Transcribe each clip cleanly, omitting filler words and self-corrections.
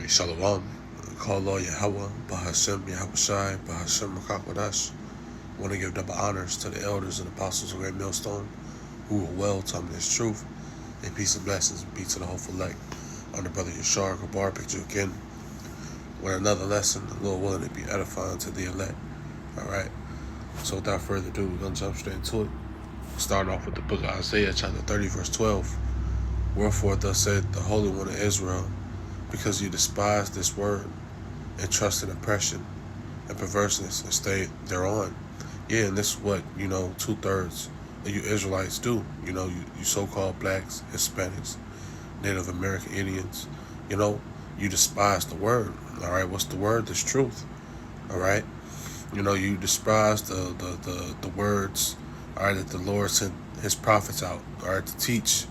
Shalom. Call Lord Yahweh, Bahashem Yahushai, Bahashem Makakwadash. Want to give double honors to the elders and apostles of Great Millstone who were well taught me this truth. And peace and blessings be to the hopeful elect. I'm the brother Yashar Gabar, picture again with another lesson, a little willing to be edifying to the elect. Alright. So without further ado, we're going to jump straight into it. Starting off with the book of Isaiah, chapter 30, verse 12. Wherefore thus said the Holy One of Israel, because you despise this word, and trust in oppression and perverseness, and stay thereon. Yeah, and this is what, 2/3 of you Israelites do. You so-called blacks, Hispanics, Native American Indians, you despise the word. All right, what's the word? This truth. All right, you despise the words, all right, that the Lord sent his prophets out, all right, to teach.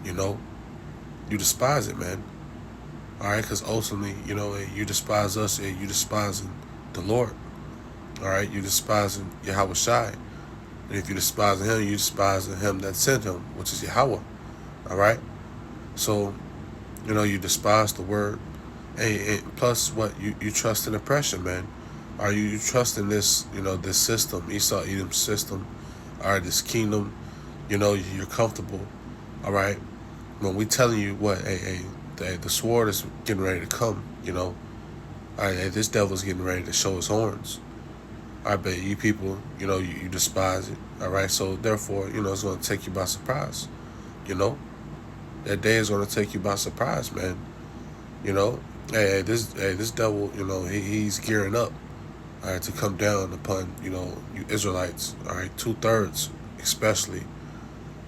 You despise it, man. All right, because ultimately, you despise us, and you despising the Lord. All right, you despising Yahweh Shai. And if you despising him, you despising him that sent him, which is Yahweh. All right? So, you despise the word. And plus, what? You trust in oppression, man. Are you trust in this, this system, Esau Edom system, all right, this kingdom, you're comfortable, all right? When we telling you what, the sword is getting ready to come, all right, this devil's getting ready to show his horns. I bet you people, you despise it, all right? So therefore, it's going to take you by surprise, That day is going to take you by surprise, man. This devil, he's gearing up, all right, to come down upon, you Israelites, all right, 2/3 especially,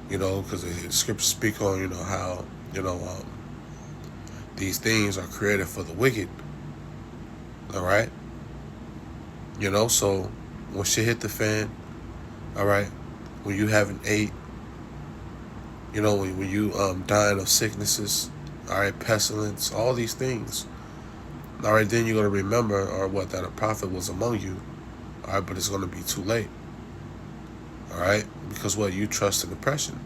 because the scriptures speak on, how, these things are created for the wicked, all right? So when shit hit the fan, all right, when you haven't ate, when you dying of sicknesses, all right, pestilence, all these things, all right, then you're going to remember, or what, that a prophet was among you, all right, but it's going to be too late, all right, because what, you trust in oppression,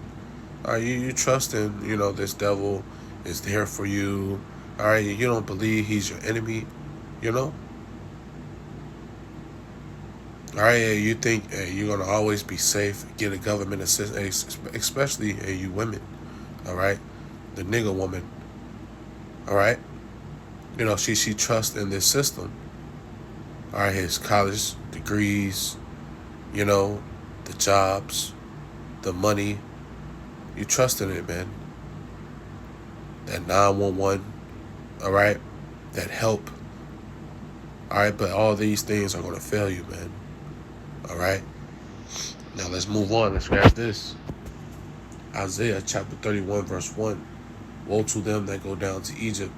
all right, you trust in, this devil is there for you, all right, you don't believe he's your enemy, all right, you think you're going to always be safe, get a government assistance, especially you women, all right? The nigger woman, all right? She trusts in this system, all right? His college degrees, the jobs, the money. You trust in it, man. That 911, all right? That help, all right? But all these things are going to fail you, man. All right. Now let's move on. Let's grab this. Isaiah chapter 31, verse 1. Woe to them that go down to Egypt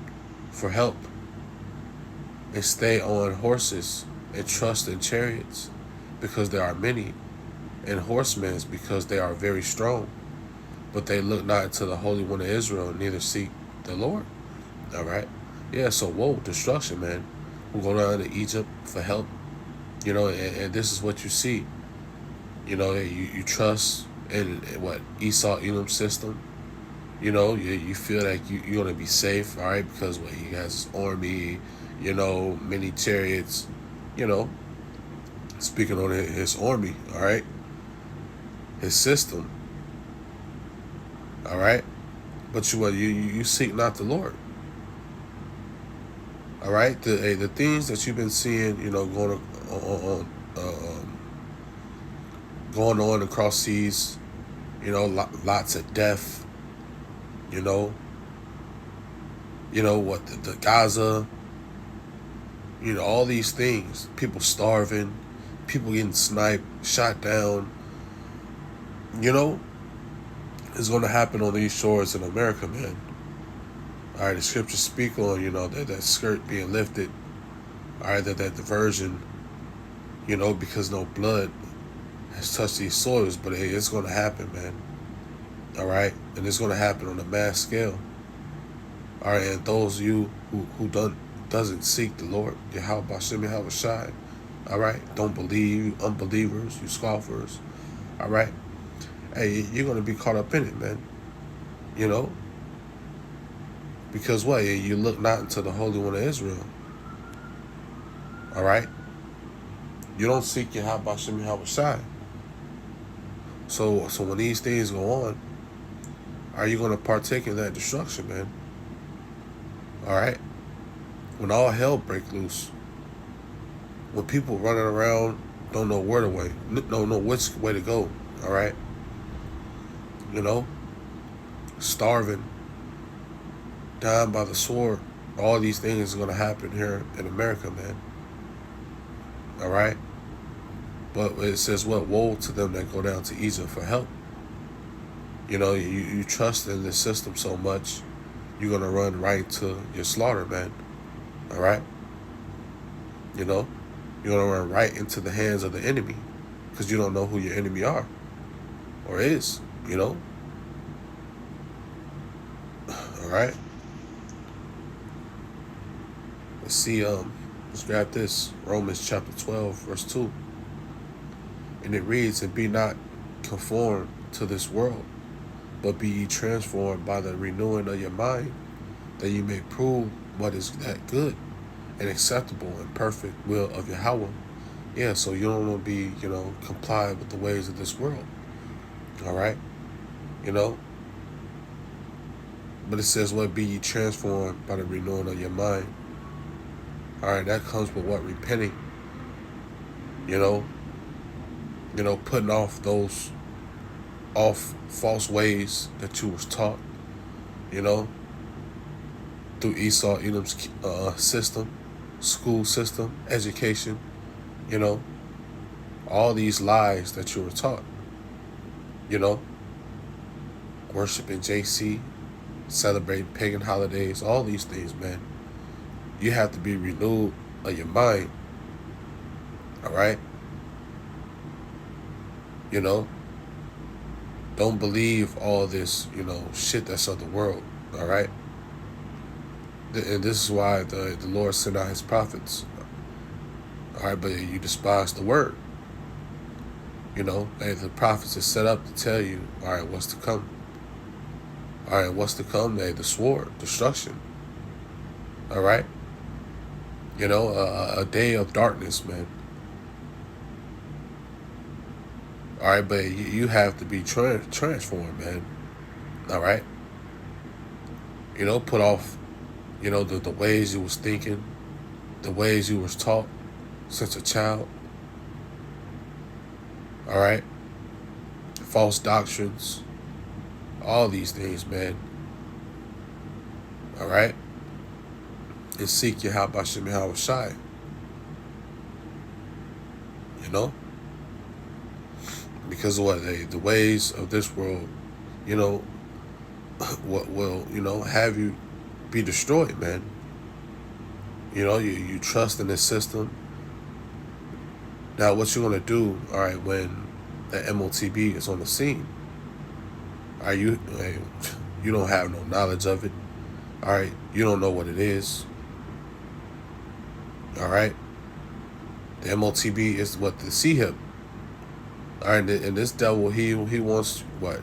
for help, and stay on horses, and trust in chariots, because there are many, and horsemen, because they are very strong. But they look not to the Holy One of Israel, neither seek the Lord. All right. Yeah, so woe, destruction, man. We'll go down to Egypt for help. And this is what you see. You trust in what, Esau Edom system. You feel like you're going to be safe, all right, because what, he has his army, many chariots, speaking on his army, all right, his system, all right, but you seek not the Lord. All right, the things that you've been seeing, going on across seas, lots of death, what, the Gaza, all these things, people starving, people getting sniped, shot down, is going to happen on these shores in America, man. All right, the scriptures speak on, that skirt being lifted, all right, that diversion, because no blood has touched these soils, but hey, it's going to happen, man. All right, and it's going to happen on a mass scale. All right, and those of you who doesn't seek the Lord, Yahweh Bashem Yahweh Shai, all right, don't believe, you unbelievers, you scoffers, all right, hey, you're going to be caught up in it, man. Because what? You look not into the Holy One of Israel. All right? You don't seek your Habashim Yahushai. So when these things go on, are you going to partake in that destruction, man? All right? When all hell break loose, when people running around don't know where to way, don't know which way to go, all right? You know, starving, dying by the sword, all these things are going to happen here in America, man. All right? But it says, what? Woe to them that go down to Egypt for help. You know, you trust in the system so much, you're going to run right to your slaughter, man. All right? You know, you're going to run right into the hands of the enemy because you don't know who your enemy are or is, you know? All right? Let's see, let's grab this. Romans chapter 12, verse 2. And it reads, and be not conformed to this world, but be ye transformed by the renewing of your mind, that you may prove what is that good and acceptable and perfect will of Yahweh. Yeah, so you don't want to be, comply with the ways of this world. All right? You know? But it says, what? Be ye transformed by the renewing of your mind. All right, that comes with what? Repenting. Putting off those false ways that you was taught, through Esau, Edom's system, school system, education, all these lies that you were taught, worshiping JC, celebrating pagan holidays, all these things, man. You have to be renewed of your mind, all right? Don't believe all this, shit that's of the world, all right? And this is why the Lord sent out his prophets, all right? But you despise the word. The prophets are set up to tell you, all right, what's to come. All right, what's to come? The sword, destruction, all right? A day of darkness, man. All right, but you have to be transformed, man. All right? Put off, the ways you was thinking, the ways you was taught since a child. All right? False doctrines. All these things, man. All right? And seek your Habashim Yahushai. Because of what? The ways of this world, what will, have you be destroyed, man. You trust in this system. Now, what you going to do, all right, when the MOTB is on the scene? Are you don't have no knowledge of it. All right, you don't know what it is. All right. The MOTB is what? The C-hip. All right, and this devil, he wants what?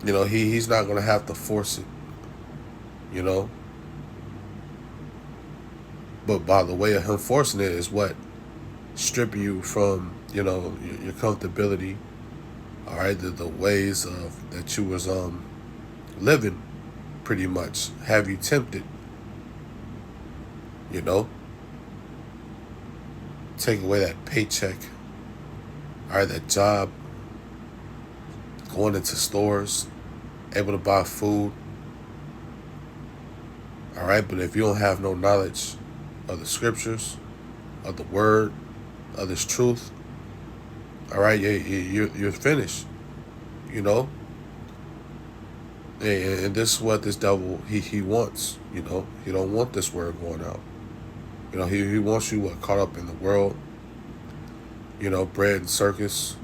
He's not going to have to force it, But by the way of him forcing it is what? Stripping you from, your comfortability, all right, the ways of that you was living, pretty much. Have you tempted, Take away that paycheck. All right, that job, going into stores, able to buy food. All right, but if you don't have no knowledge of the scriptures, of the word, of this truth, all right, you're finished, And this is what this devil, he wants, He don't want this word going out. He wants you caught up in the world, bread and circus,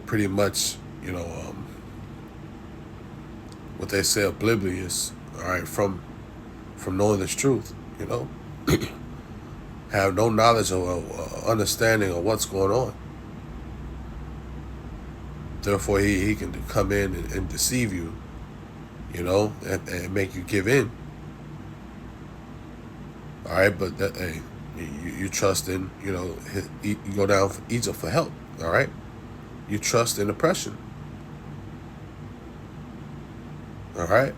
pretty much, what they say, oblivious, all right, from knowing this truth, have no knowledge or understanding of what's going on, Therefore, he can come in and deceive you, and make you give in. All right, but hey, you trust in, you go down for Egypt for help. All right, you trust in oppression. All right,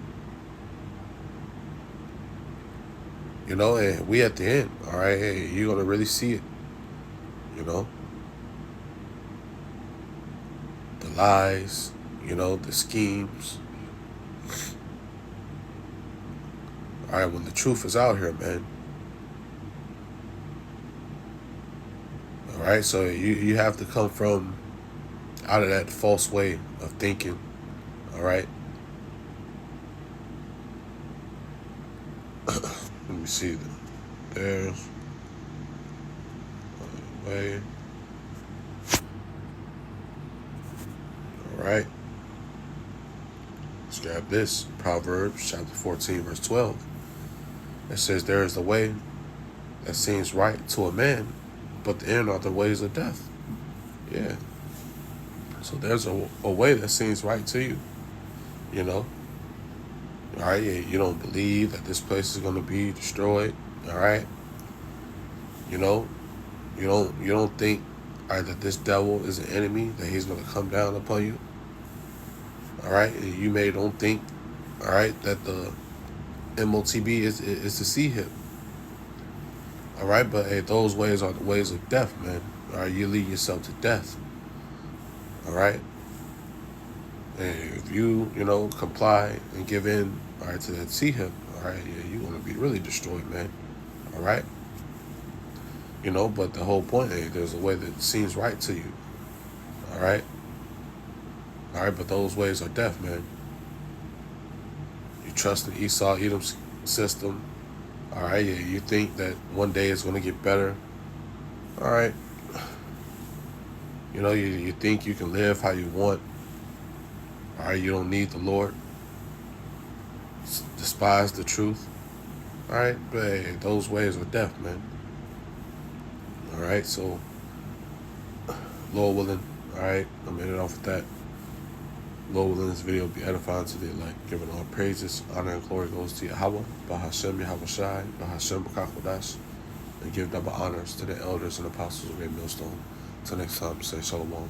and we at the end. All right, hey, you're gonna really see it. You know, the lies, the schemes. All right, when the truth is out here, man. All right, so you have to come from out of that false way of thinking. All right. Let me see. There's a way. All right. Let's grab this. Proverbs chapter 14, verse 12. It says, there is a way that seems right to a man, but the end are the ways of death. Yeah. So there's a way that seems right to you. All right, yeah, you don't believe that this place is going to be destroyed. All right. You don't think, all right, that this devil is an enemy, that he's going to come down upon you. All right. And you don't think, all right, that the MOTB is to see him. All right, but hey, those ways are the ways of death, man. All right, you lead yourself to death. All right. And if you, comply and give in, all right, to that see him, all right, yeah, you're going to be really destroyed, man. All right. But the whole point, hey, there's a way that seems right to you. All right. All right, but those ways are death, man. You trust in Esau, Edom's system. All right, yeah, you think that one day it's going to get better. All right. You think you can live how you want. All right, you don't need the Lord. Despise the truth. All right, but hey, those ways are death, man. All right, so Lord willing, all right, I'm going to end it off with that. Lord willing, this video will be edifying to the elect, giving all praises, honor, and glory goes to Yahweh, Bahashem Yahweh Shai, Bahashem B'Kakodash, and give double honors to the elders and apostles of Great Millstone. Till next time, say shalom.